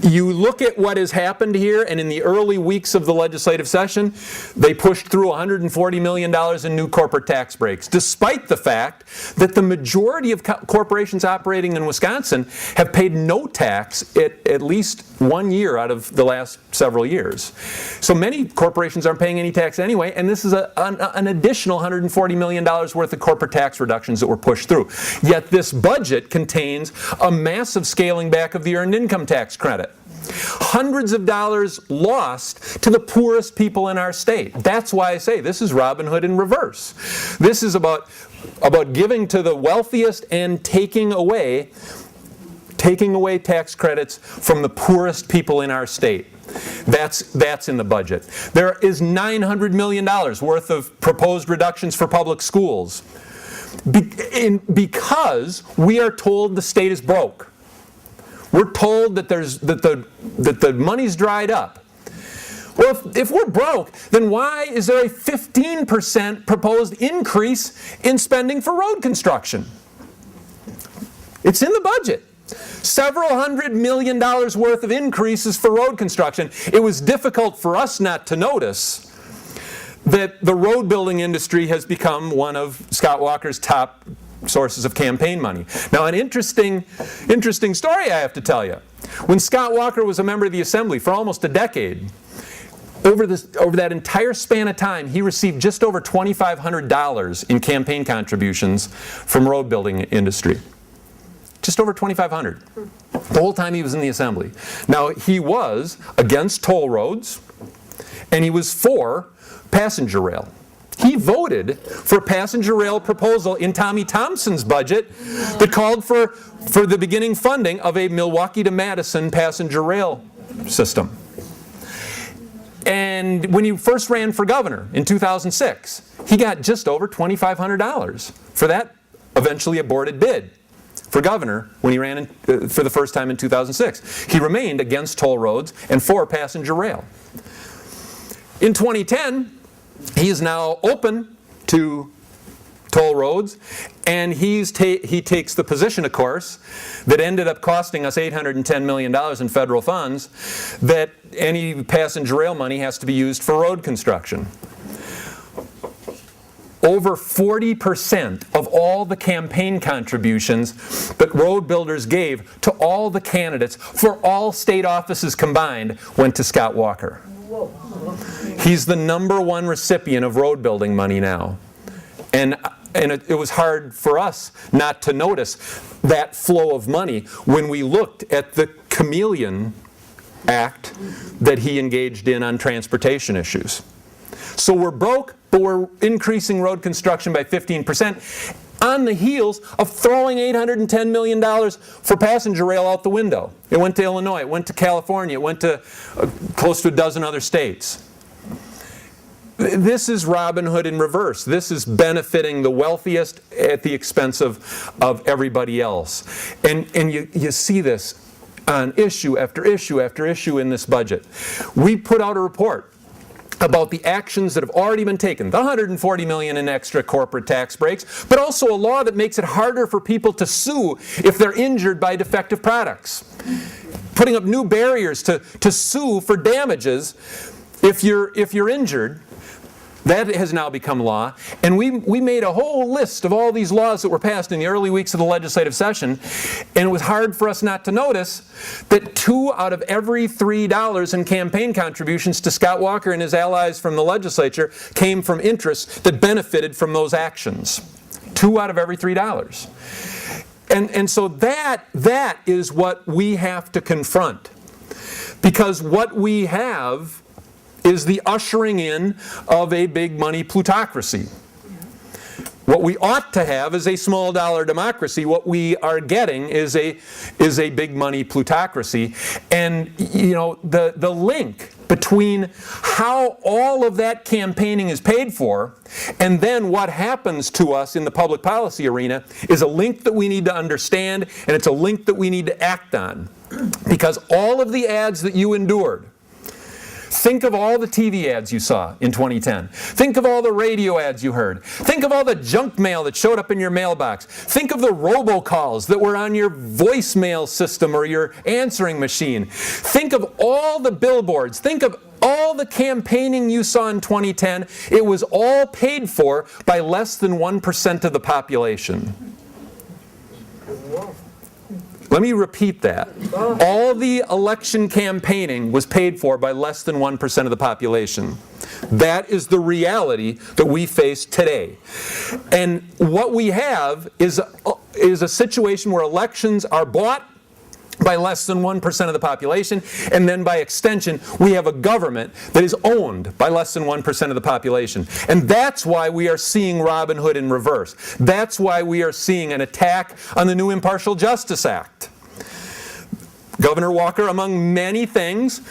You look at what has happened here, and in the early weeks of the legislative session, they pushed through $140 million in new corporate tax breaks, despite the fact that the majority of corporations operating in Wisconsin have paid no tax at least 1 year out of the last several years. So many corporations aren't paying any tax anyway, and this is an additional $140 million worth of corporate tax reductions that were pushed through. Yet this budget contains a massive scaling back of the earned income tax credit. Hundreds of dollars lost to the poorest people in our state. That's why I say this is Robin Hood in reverse. This is about giving to the wealthiest and taking away tax credits from the poorest people in our state. That's in the budget. There is $900 million worth of proposed reductions for public schools because we are told the state is broke. We're told that the money's dried up. Well, if we're broke, then why is there a 15% proposed increase in spending for road construction? It's in the budget. Several $100 million worth of increases for road construction. It was difficult for us not to notice that the road building industry has become one of Scott Walker's top sources of campaign money. Now, an interesting story I have to tell you. When Scott Walker was a member of the Assembly for almost a decade, over that entire span of time, he received just over $2,500 in campaign contributions from road building industry. Just over $2,500. The whole time he was in the Assembly. Now, he was against toll roads, and he was for passenger rail. He voted for a passenger rail proposal in Tommy Thompson's budget that called for the beginning funding of a Milwaukee to Madison passenger rail system. And when he first ran for governor in 2006, he got just over $2,500 for that eventually aborted bid for governor when he ran for the first time in 2006. He remained against toll roads and for passenger rail. In 2010, he is now open to toll roads, and he takes the position, of course, that ended up costing us $810 million in federal funds, that any passenger rail money has to be used for road construction. Over 40% of all the campaign contributions that road builders gave to all the candidates for all state offices combined went to Scott Walker. He's the #1 recipient of road building money now. And it was hard for us not to notice that flow of money when we looked at the chameleon act that he engaged in on transportation issues. So we're broke, but we're increasing road construction by 15% on the heels of throwing $810 million for passenger rail out the window. It went to Illinois, it went to California, it went to close to a dozen other states. This is Robin Hood in reverse. This is benefiting the wealthiest at the expense of everybody else. And you see this on issue after issue after issue in this budget. We put out a report about the actions that have already been taken, the $140 million in extra corporate tax breaks, but also a law that makes it harder for people to sue if they're injured by defective products. Putting up new barriers to sue for damages if you're injured. That has now become law, and we made a whole list of all these laws that were passed in the early weeks of the legislative session, and it was hard for us not to notice that 2 out of every $3 in campaign contributions to Scott Walker and his allies from the legislature came from interests that benefited from those actions. 2 out of every $3. And so that is what we have to confront, because what we have is the ushering in of a big money plutocracy. What we ought to have is a small dollar democracy. What we are getting is a big money plutocracy. And the link between how all of that campaigning is paid for and then what happens to us in the public policy arena is a link that we need to understand, and it's a link that we need to act on. Because all of the ads that you endured Think of all the TV ads you saw in 2010. Think of all the radio ads you heard. Think of all the junk mail that showed up in your mailbox. Think of the robocalls that were on your voicemail system or your answering machine. Think of all the billboards. Think of all the campaigning you saw in 2010. It was all paid for by less than 1% of the population. Let me repeat that. All the election campaigning was paid for by less than 1% of the population. That is the reality that we face today. And what we have is a situation where elections are bought by less than 1% of the population, and then by extension, we have a government that is owned by less than 1% of the population. And that's why we are seeing Robin Hood in reverse. That's why we are seeing an attack on the new Impartial Justice Act. Governor Walker, among many things,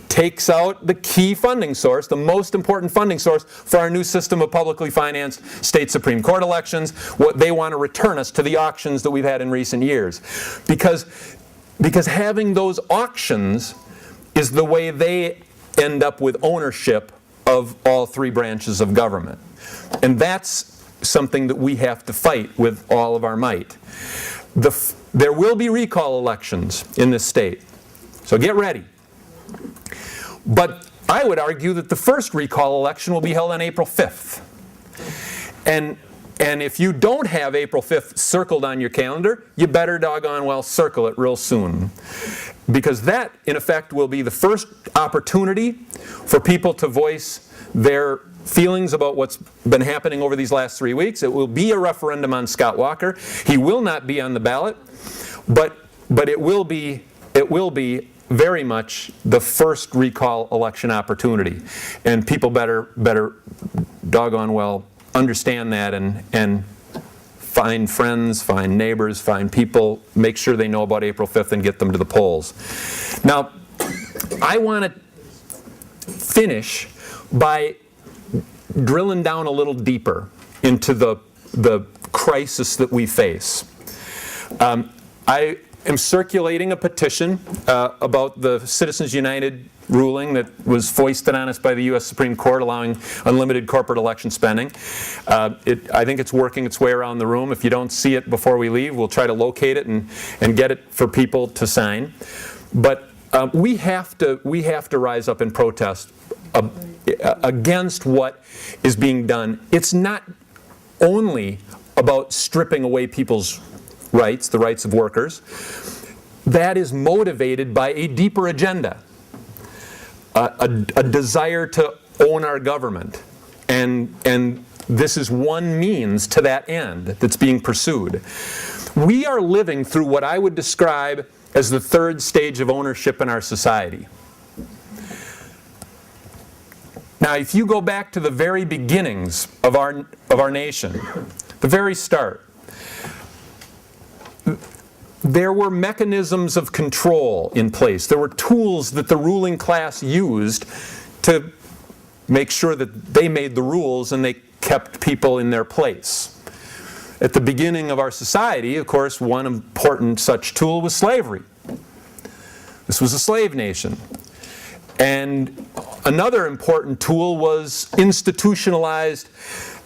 takes out the key funding source, the most important funding source for our new system of publicly financed state Supreme Court elections. What they want to return us to the auctions that we've had in recent years. Because having those auctions is the way they end up with ownership of all three branches of government. And that's something that we have to fight with all of our might. There will be recall elections in this state, so get ready. But I would argue that the first recall election will be held on April 5th. And if you don't have April 5th circled on your calendar, you better doggone well circle it real soon. Because that, in effect, will be the first opportunity for people to voice their feelings about what's been happening over these last 3 weeks. It will be a referendum on Scott Walker. He will not be on the ballot, but it will be very much the first recall election opportunity. And people better doggone well understand that and find friends, find neighbors, find people, make sure they know about April 5th and get them to the polls. Now, I want to finish by drilling down a little deeper into the crisis that we face. I am circulating a petition about the Citizens United ruling that was foisted on us by the U.S. Supreme Court allowing unlimited corporate election spending. I think it's working its way around the room. If you don't see it before we leave, we'll try to locate it and get it for people to sign. But we have to rise up and protest against what is being done. It's not only about stripping away people's rights, the rights of workers. That is motivated by a deeper agenda. A desire to own our government. And this is one means to that end that's being pursued. We are living through what I would describe as the third stage of ownership in our society. Now, if you go back to the very beginnings of our nation, the very start, there were mechanisms of control in place. There were tools that the ruling class used to make sure that they made the rules and they kept people in their place. At the beginning of our society, of course, one important such tool was slavery. This was a slave nation. And another important tool was institutionalized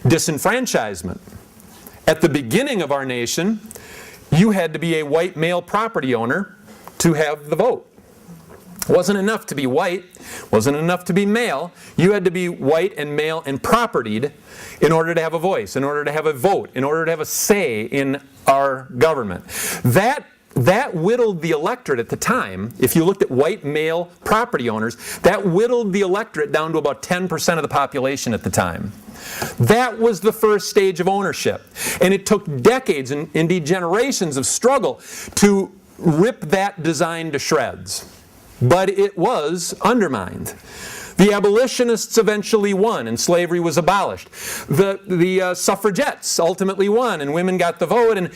disenfranchisement. At the beginning of our nation, you had to be a white male property owner to have the vote. It wasn't enough to be white, wasn't enough to be male. You had to be white and male and propertied in order to have a voice, in order to have a vote, in order to have a say in our government. That whittled the electorate at the time. If you looked at white male property owners, that whittled the electorate down to about 10% of the population at the time. That was the first stage of ownership. And it took decades, and indeed generations of struggle to rip that design to shreds. But it was undermined. The abolitionists eventually won, and slavery was abolished. The suffragettes ultimately won, and women got the vote, and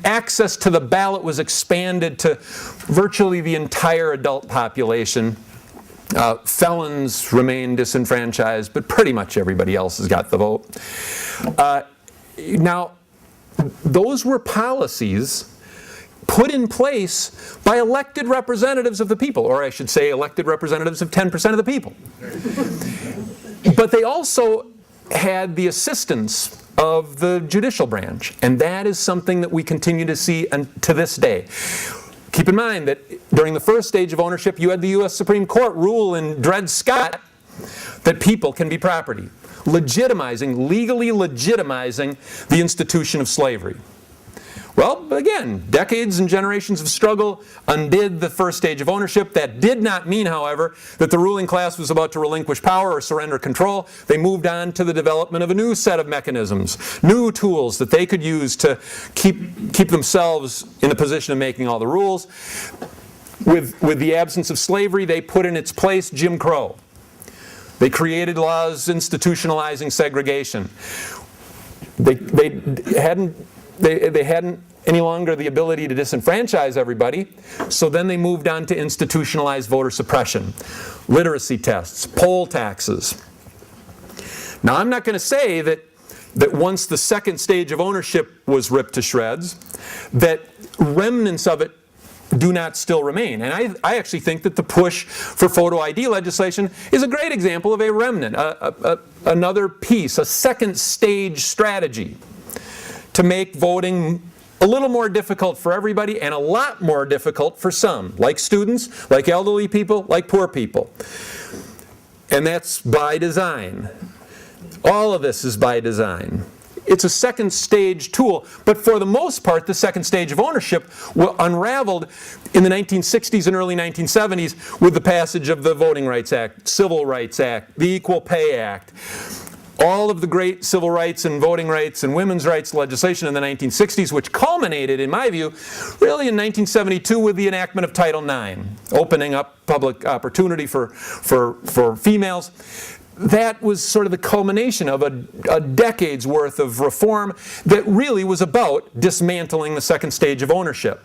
access to the ballot was expanded to virtually the entire adult population. Felons remain disenfranchised, but pretty much everybody else has got the vote. Now, those were policies put in place by elected representatives of the people, or I should say elected representatives of 10% of the people. But they also had the assistance of the judicial branch, and that is something that we continue to see to this day. Keep in mind that during the first stage of ownership, you had the U.S. Supreme Court rule in Dred Scott that people can be property, legally legitimizing the institution of slavery. Well, again, decades and generations of struggle undid the first stage of ownership. That did not mean, however, that the ruling class was about to relinquish power or surrender control. They moved on to the development of a new set of mechanisms, new tools that they could use to keep themselves in the position of making all the rules. With the absence of slavery, they put in its place Jim Crow. They created laws institutionalizing segregation. They hadn't any longer the ability to disenfranchise everybody, so then they moved on to institutionalize voter suppression, literacy tests, poll taxes. Now, I'm not going to say that once the second stage of ownership was ripped to shreds, that remnants of it do not still remain. And I actually think that the push for photo ID legislation is a great example of a remnant, another piece, a second stage strategy to make voting a little more difficult for everybody and a lot more difficult for some, like students, like elderly people, like poor people. And that's by design. All of this is by design. It's a second stage tool, but for the most part, the second stage of ownership unraveled in the 1960s and early 1970s with the passage of the Voting Rights Act, Civil Rights Act, the Equal Pay Act. All of the great civil rights and voting rights and women's rights legislation in the 1960s, which culminated, in my view, really in 1972 with the enactment of Title IX, opening up public opportunity for females. That was sort of the culmination of a decade's worth of reform that really was about dismantling the second stage of ownership.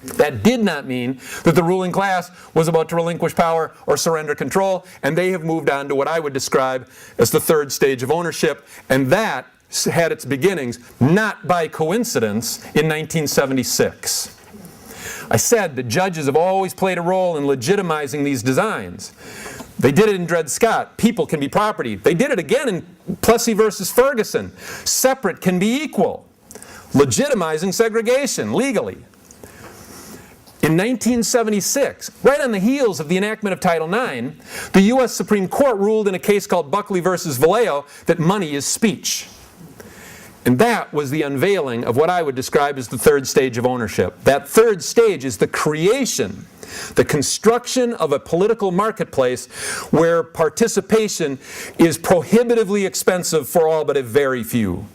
That did not mean that the ruling class was about to relinquish power or surrender control, and they have moved on to what I would describe as the third stage of ownership, and that had its beginnings, not by coincidence, in 1976. I said that judges have always played a role in legitimizing these designs. They did it in Dred Scott, people can be property. They did it again in Plessy versus Ferguson, separate can be equal, legitimizing segregation legally. In 1976, right on the heels of the enactment of Title IX, the U.S. Supreme Court ruled in a case called Buckley versus Vallejo that money is speech. And that was the unveiling of what I would describe as the third stage of ownership. That third stage is the creation, the construction of a political marketplace where participation is prohibitively expensive for all but a very few.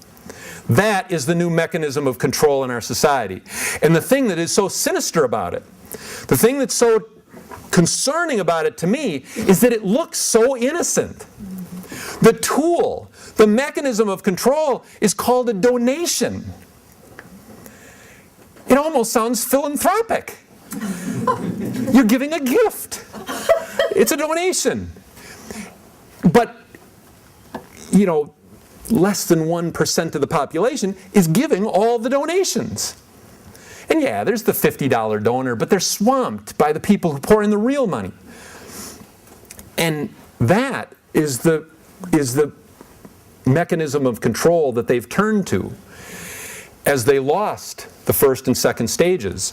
That is the new mechanism of control in our society. And the thing that is so sinister about it, the thing that's so concerning about it to me, is that it looks so innocent. The tool, the mechanism of control is called a donation. It almost sounds philanthropic. You're giving a gift. It's a donation. But, you know, less than 1% of the population is giving all the donations. And yeah, there's the $50 donor, but they're swamped by the people who pour in the real money. And that is the mechanism of control that they've turned to as they lost the first and second stages.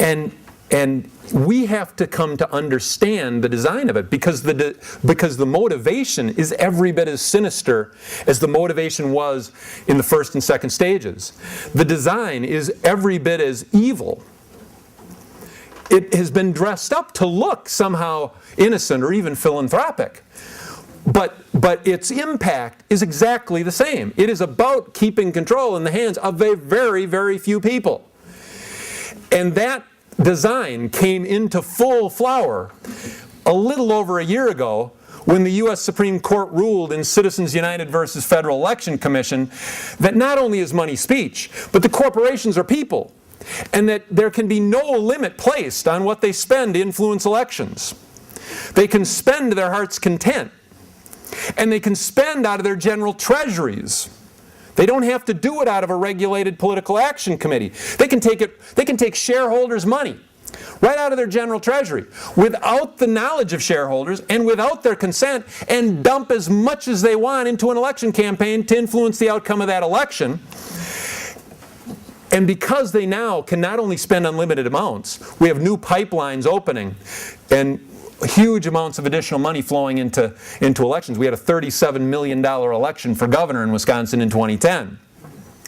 And we have to come to understand the design of it because the motivation is every bit as sinister as the motivation was in the first and second stages. The design is every bit as evil. It has been dressed up to look somehow innocent or even philanthropic. But its impact is exactly the same. It is about keeping control in the hands of a very, very few people. And that design came into full flower a little over a year ago when the U.S. Supreme Court ruled in Citizens United versus Federal Election Commission that not only is money speech, but the corporations are people, and that there can be no limit placed on what they spend to influence elections. They can spend to their heart's content, and they can spend out of their general treasuries They don't have to do it out of a regulated political action committee. They can take shareholders' money right out of their general treasury without the knowledge of shareholders and without their consent, and dump as much as they want into an election campaign to influence the outcome of that election. And because they now can not only spend unlimited amounts, we have new pipelines opening and huge amounts of additional money flowing into elections. We had a $37 million election for governor in Wisconsin in 2010.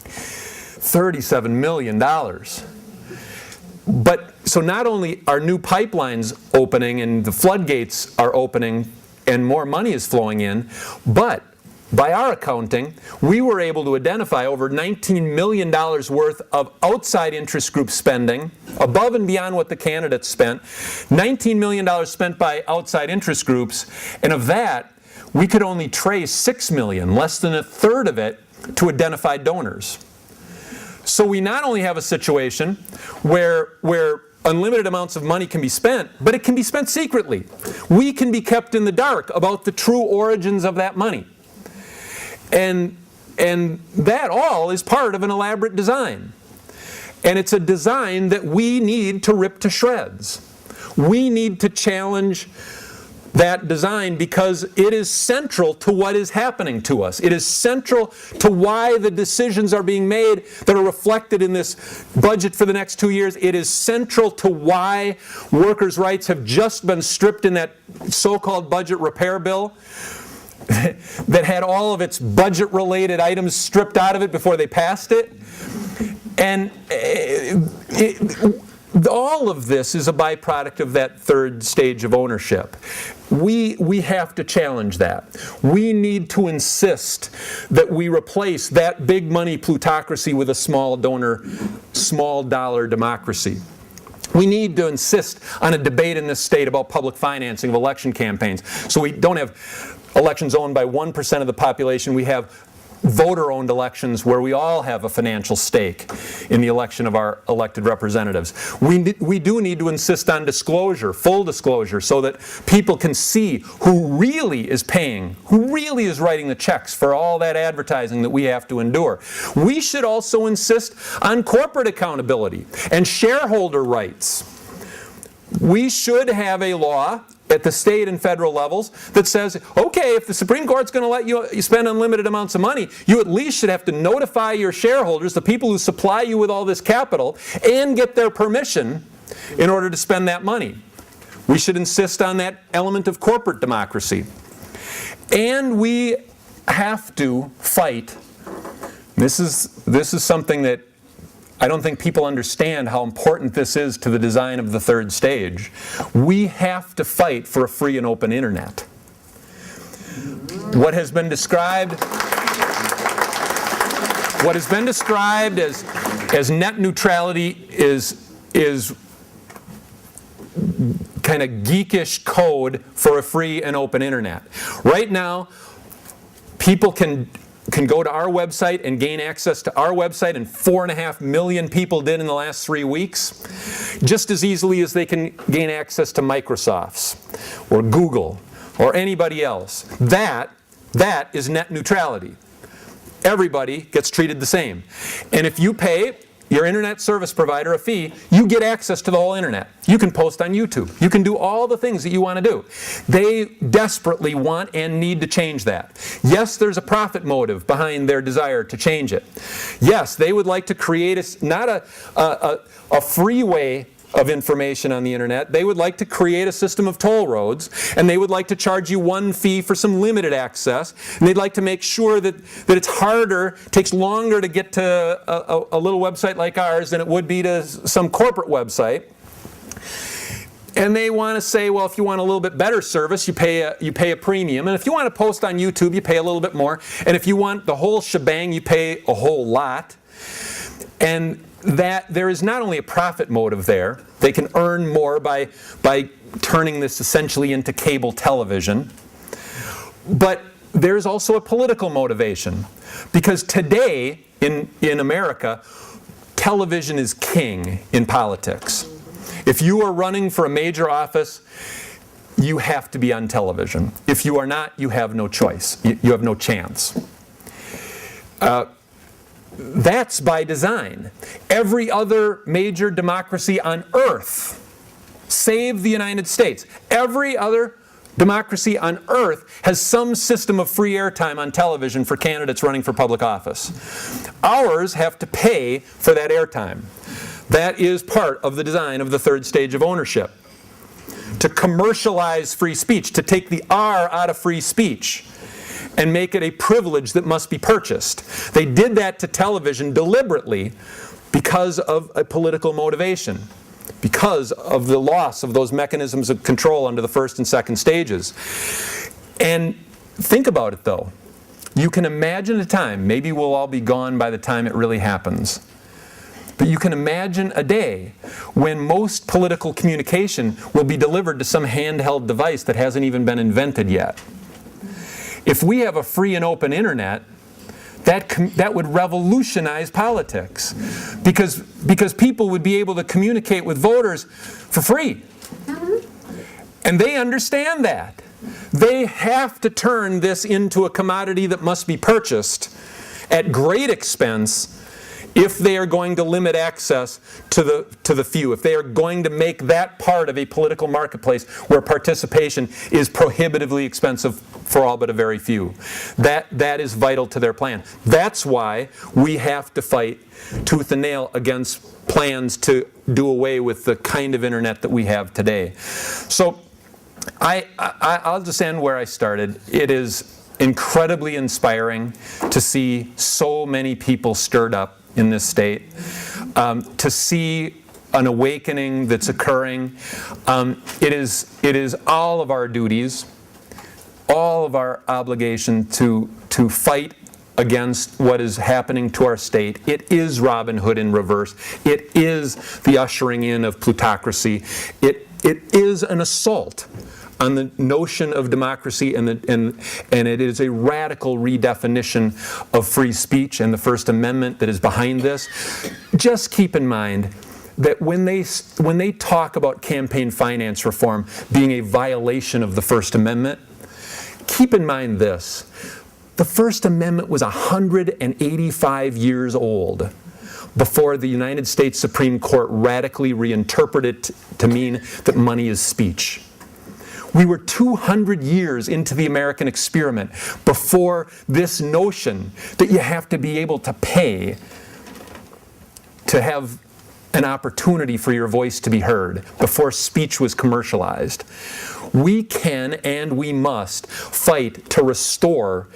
$37 million. But so not only are new pipelines opening and the floodgates are opening and more money is flowing in, but by our accounting, we were able to identify over $19 million worth of outside interest group spending, above and beyond what the candidates spent. $19 million spent by outside interest groups, and of that, we could only trace $6 million, less than a third of it, to identified donors. So we not only have a situation where unlimited amounts of money can be spent, but it can be spent secretly. We can be kept in the dark about the true origins of that money. And that all is part of an elaborate design. And it's a design that we need to rip to shreds. We need to challenge that design because it is central to what is happening to us. It is central to why the decisions are being made that are reflected in this budget for the next 2 years. It is central to why workers' rights have just been stripped in that so-called budget repair bill that had all of its budget-related items stripped out of it before they passed it. And all of this is a byproduct of that third stage of ownership. We have to challenge that. We need to insist that we replace that big money plutocracy with a small donor, small dollar democracy. We need to insist on a debate in this state about public financing of election campaigns. So we don't have elections owned by 1% of the population. We have voter-owned elections where we all have a financial stake in the election of our elected representatives. We do need to insist on disclosure, full disclosure, so that people can see who really is paying, who really is writing the checks for all that advertising that we have to endure. We should also insist on corporate accountability and shareholder rights. We should have a law at the state and federal levels that says, okay, if the Supreme Court's going to let you spend unlimited amounts of money, you at least should have to notify your shareholders, the people who supply you with all this capital, and get their permission in order to spend that money. We should insist on that element of corporate democracy. And we have to fight. This is something that I don't think people understand how important this is to the design of the third stage. We have to fight for a free and open internet. What has been described as net neutrality is kind of geekish code for a free and open internet. Right now, people can go to our website and gain access to our website, and 4.5 million people did in the last 3 weeks, just as easily as they can gain access to Microsoft's or Google or anybody else. That is net neutrality. Everybody gets treated the same. And if you pay your internet service provider a fee, you get access to the whole internet. You can post on YouTube. You can do all the things that you want to do. They desperately want and need to change that. Yes, there's a profit motive behind their desire to change it. Yes, they would like to create not a freeway of information on the internet. They would like to create a system of toll roads, and they would like to charge you one fee for some limited access, and they'd like to make sure that it's harder, takes longer to get to a little website like ours than it would be to some corporate website. And they want to say, well, if you want a little bit better service, you pay a premium. And if you want to post on YouTube, you pay a little bit more. And if you want the whole shebang, you pay a whole lot. And that there is not only a profit motive there, they can earn more by turning this essentially into cable television, but there's also a political motivation. Because today, in America, television is king in politics. If you are running for a major office, you have to be on television. If you are not, you have no choice. You have no chance. that's by design. Every other major democracy on earth, save the United States, every other democracy on earth has some system of free airtime on television for candidates running for public office. Ours have to pay for that airtime. That is part of the design of the third stage of ownership. To commercialize free speech, to take the R out of free speech and make it a privilege that must be purchased. They did that to television deliberately because of a political motivation, because of the loss of those mechanisms of control under the first and second stages. And think about it though. You can imagine a time, maybe we'll all be gone by the time it really happens, but you can imagine a day when most political communication will be delivered to some handheld device that hasn't even been invented yet. If we have a free and open internet, that would revolutionize politics, because people would be able to communicate with voters for free. And they understand that. They have to turn this into a commodity that must be purchased at great expense if they are going to limit access to the few, if they are going to make that part of a political marketplace where participation is prohibitively expensive for all but a very few. That is vital to their plan. That's why we have to fight tooth and nail against plans to do away with the kind of internet that we have today. So I'll just end where I started. It is incredibly inspiring to see so many people stirred up in this state, to see an awakening that's occurring. It is all of our duties, all of our obligation to fight against what is happening to our state. It is Robin Hood in reverse. It is the ushering in of plutocracy. It is an assault on the notion of democracy, and it is a radical redefinition of free speech and the First Amendment that is behind this. Just keep in mind that when they talk about campaign finance reform being a violation of the First Amendment, keep in mind this. The First Amendment was 185 years old before the United States Supreme Court radically reinterpreted it to mean that money is speech. We were 200 years into the American experiment before this notion that you have to be able to pay to have an opportunity for your voice to be heard, before speech was commercialized. We can and we must fight to restore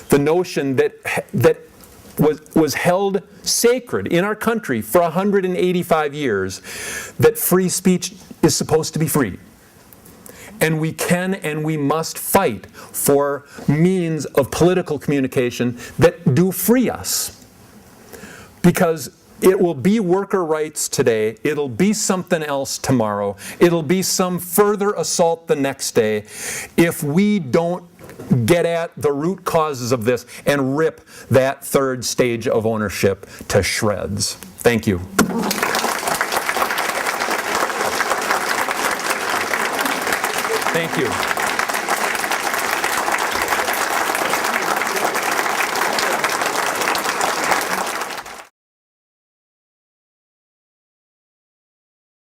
the notion that was held sacred in our country for 185 years, that free speech is supposed to be free. And we can and we must fight for means of political communication that do free us. Because it will be worker rights today, it'll be something else tomorrow, it'll be some further assault the next day if we don't get at the root causes of this and rip that third stage of ownership to shreds. Thank you. Thank you.